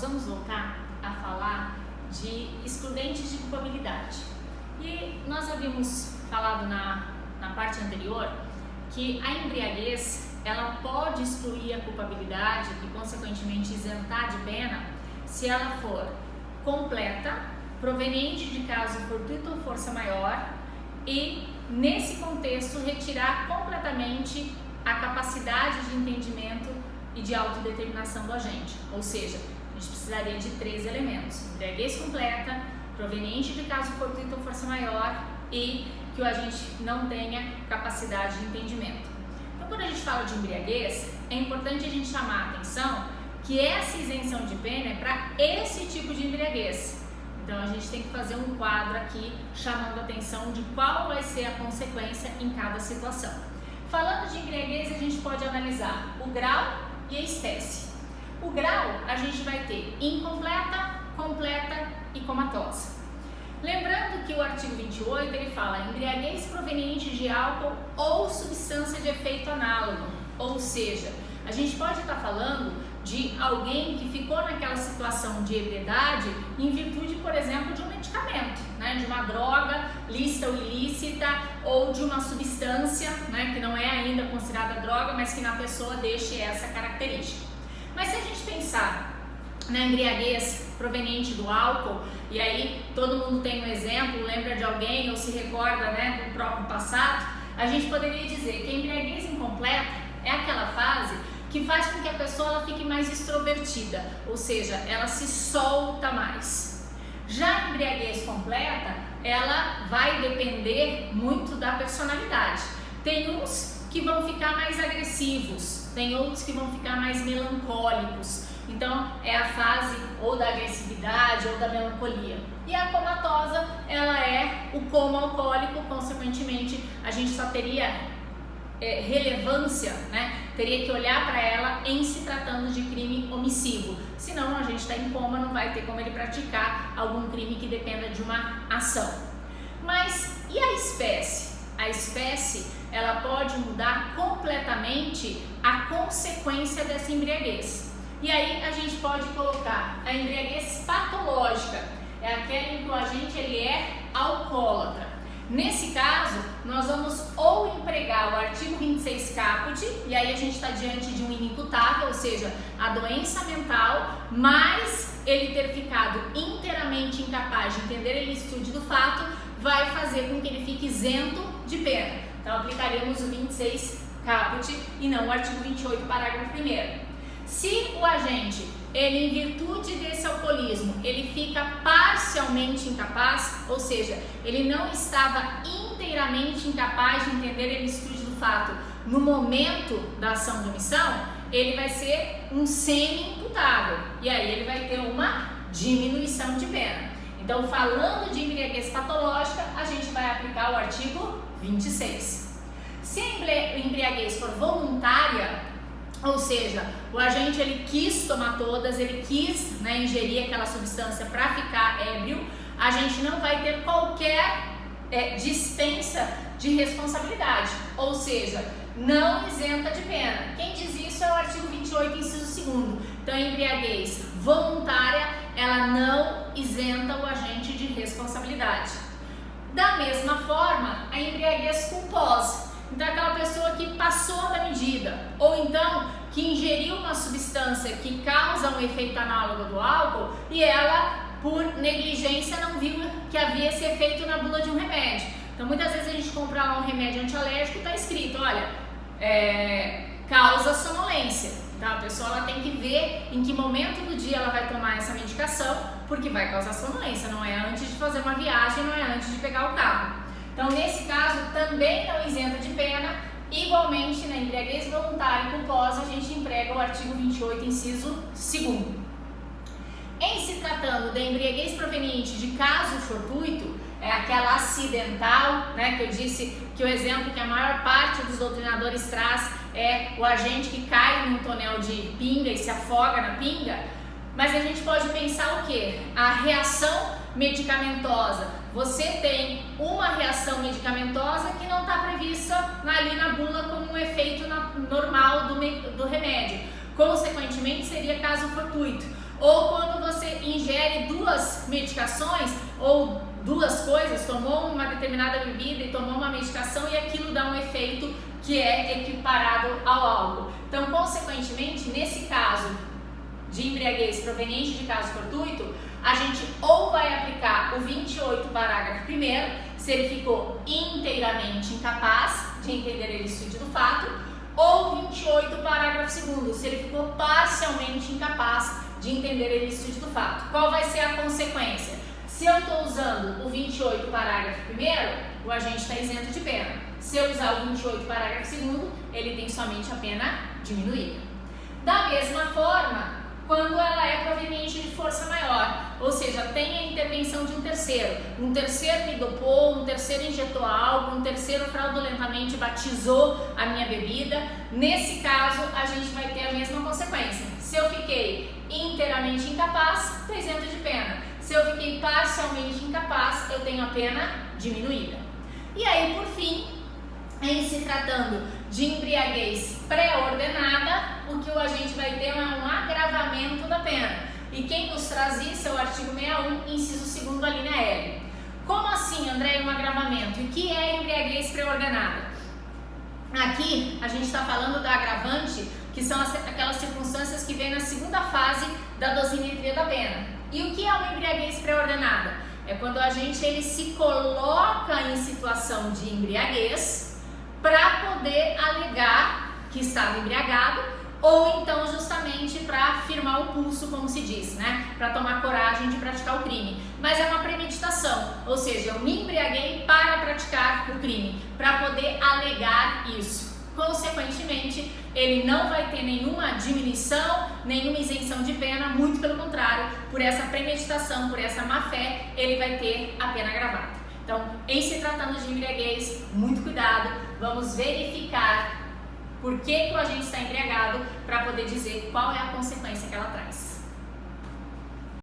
vamos voltar a falar de excludentes de culpabilidade. E nós havíamos falado na parte anterior que a embriaguez ela pode excluir a culpabilidade e consequentemente isentar de pena se ela for completa, proveniente de caso fortuito ou força maior e nesse contexto retirar completamente a capacidade de entendimento e de autodeterminação do agente, ou seja, a gente precisaria de 3 elementos: embriaguez completa, proveniente de caso fortuito ou força maior e que o agente não tenha capacidade de entendimento. Então, quando a gente fala de embriaguez, é importante a gente chamar a atenção que essa isenção de pena é para esse tipo de embriaguez. Então, a gente tem que fazer um quadro aqui chamando a atenção de qual vai ser a consequência em cada situação. Falando de embriaguez, a gente pode analisar o grau e a espécie. O grau a gente vai ter incompleta, completa e comatosa. Lembrando que o artigo 28 ele fala embriaguez proveniente de álcool ou substância de efeito análogo, ou seja, a gente pode estar falando de alguém que ficou naquela situação de ebriedade em virtude, por exemplo, de um medicamento, né, de uma droga lícita ou ilícita ou de uma substância, né, que não é ainda considerada droga, mas que na pessoa deixe essa característica. Mas se a gente pensar na embriaguez proveniente do álcool, e aí todo mundo tem um exemplo, lembra de alguém ou se recorda, né, do próprio passado, a gente poderia dizer que a embriaguez incompleta é aquela fase que faz com que a pessoa ela fique mais extrovertida, ou seja, ela se solta mais. Já a embriaguez completa, ela vai depender muito da personalidade. Tem uns que vão ficar mais agressivos, tem outros que vão ficar mais melancólicos. Então, é a fase ou da agressividade ou da melancolia. E a comatosa, ela é o coma alcoólico, consequentemente, a gente só teria relevância, né? Teria que olhar para ela em se tratando de crime omissivo. Senão, a gente está em coma, não vai ter como ele praticar algum crime que dependa de uma ação. Mas, e a espécie? A espécie, ela pode mudar completamente a consequência dessa embriaguez. E aí a gente pode colocar a embriaguez patológica, é aquela em que o agente ele é alcoólatra. Nesse caso, nós vamos ou empregar o artigo 26 caput, e aí a gente está diante de um inimputável, ou seja, a doença mental, mas ele ter ficado inteiramente incapaz de entender a ilicitude do fato, vai fazer com que ele fique isento de pena. Então, aplicaremos o 26 caput e não o artigo 28, parágrafo 1º. Se o agente, ele em virtude desse alcoolismo, ele fica parcialmente incapaz, ou seja, ele não estava inteiramente incapaz de entender a ilicitude do fato no momento da ação de omissão, ele vai ser um semi-imputável e aí ele vai ter uma diminuição de pena. Então, falando de embriaguez patológica, a gente vai aplicar o artigo 26. Se a embriaguez for voluntária, ou seja, o agente ele quis tomar todas, ele quis, né, ingerir aquela substância para ficar ébrio, a gente não vai ter qualquer dispensa de responsabilidade, ou seja, não isenta de pena. Quem diz isso é o artigo 28, inciso 2º. Então, a embriaguez voluntária, ela não isenta o agente de responsabilidade. Da mesma forma, a embriaguez culposa. Então, aquela pessoa que passou da medida, ou então que ingeriu uma substância que causa um efeito análogo do álcool e ela, por negligência, não viu que havia esse efeito na bula de um remédio. Então, muitas vezes a gente compra lá um remédio antialérgico e está escrito, olha, causa sonolência. Então, a pessoa ela tem que ver em que momento do dia ela vai tomar essa medicação, porque vai causar sonolência, não é antes de fazer uma viagem, não é antes de pegar o carro. Então, nesse caso, também não isenta de pena. Igualmente, na embriaguez voluntária e culposa, a gente emprega o artigo 28, inciso 2º. Em se tratando da embriaguez proveniente de caso fortuito, é aquela acidental, né, que eu disse que o exemplo que a maior parte dos doutrinadores traz é o agente que cai num tonel de pinga e se afoga na pinga, mas a gente pode pensar o quê? A reação medicamentosa. Você tem uma reação medicamentosa que não está prevista ali na bula como um efeito normal do remédio. Consequentemente, seria caso fortuito. Ou quando duas medicações ou duas coisas, tomou uma determinada bebida e tomou uma medicação e aquilo dá um efeito que é equiparado ao álcool. Então, consequentemente, nesse caso de embriaguez proveniente de caso fortuito, a gente ou vai aplicar o 28 parágrafo 1º, se ele ficou inteiramente incapaz de entender ilícito do fato, ou 28 parágrafo 2º, se ele ficou parcialmente incapaz de entender ilícito do fato. Qual vai ser a consequência? Se eu estou usando o 28 parágrafo 1º, o agente está isento de pena. Se eu usar o 28 parágrafo 2º, ele tem somente a pena diminuída. Da mesma forma, quando ela é proveniente de força maior, ou seja, tem a intervenção de um terceiro me dopou, um terceiro injetou algo, um terceiro fraudulentamente batizou a minha bebida, nesse caso a gente vai ter a mesma consequência. Se eu fiquei inteiramente incapaz, estou isento de pena. Se eu fiquei parcialmente incapaz, eu tenho a pena diminuída. E aí, por fim, em se tratando de embriaguez pré-ordenada, o que o agente vai ter é um agravamento da pena. E quem nos traz isso é o artigo 61, inciso 2º, a linha L. Como assim, André, um agravamento? E o que é embriaguez pré-ordenada? Aqui, a gente está falando da agravante, que são aquelas circunstâncias que vêm na segunda fase da dosimetria da pena. E o que é uma embriaguez pré-ordenada? É quando o agente ele se coloca em situação de embriaguez para poder alegar que estava embriagado, ou então justamente para firmar o pulso, como se diz, né? Para tomar coragem de praticar o crime. Mas é uma premeditação, ou seja, eu me embriaguei para praticar o crime, para poder alegar isso. Consequentemente, ele não vai ter nenhuma diminuição, nenhuma isenção de pena, muito pelo contrário, por essa premeditação, por essa má-fé, ele vai ter a pena agravada. Então, em se tratando de embriaguez, muito cuidado, vamos verificar por que o agente está embriagado para poder dizer qual é a consequência que ela traz.